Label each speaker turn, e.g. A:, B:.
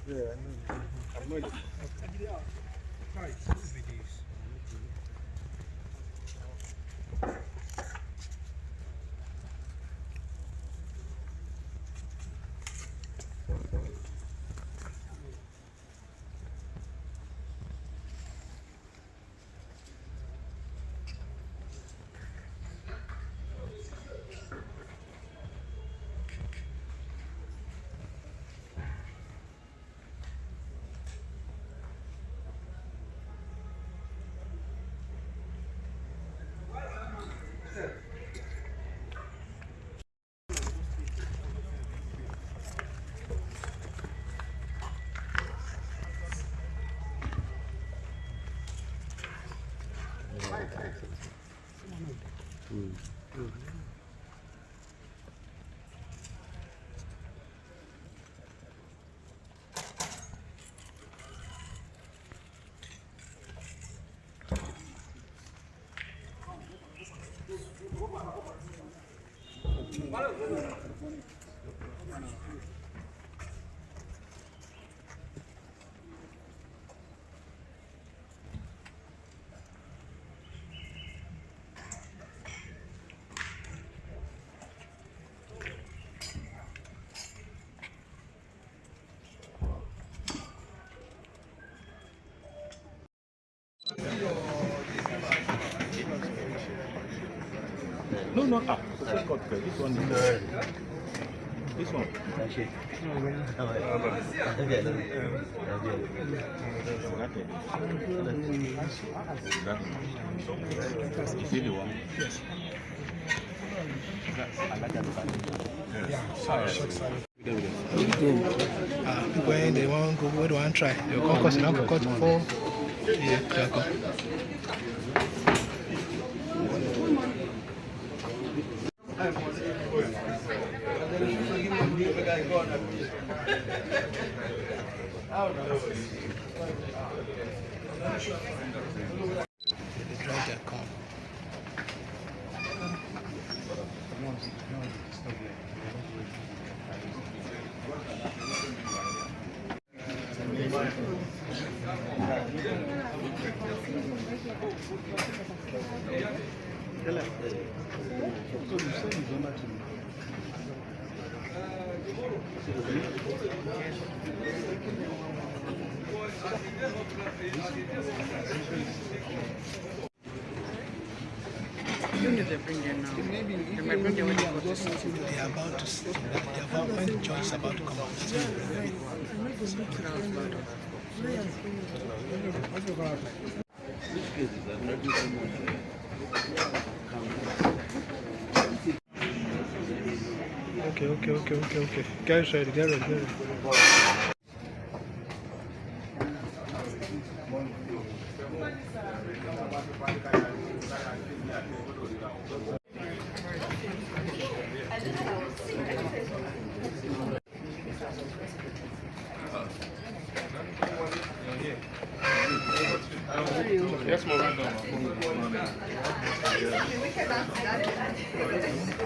A: No, no, this one is this one. Is it the one? Yes.
B: When they want to go, they want to try. They will come now cut for. They try to come.
C: They bring them now. They might bring them when they go to see.
B: They are about to. They are about when the judge is about to come out. That's when
A: Which case is that?
B: Okay. Get ready.
A: Yes,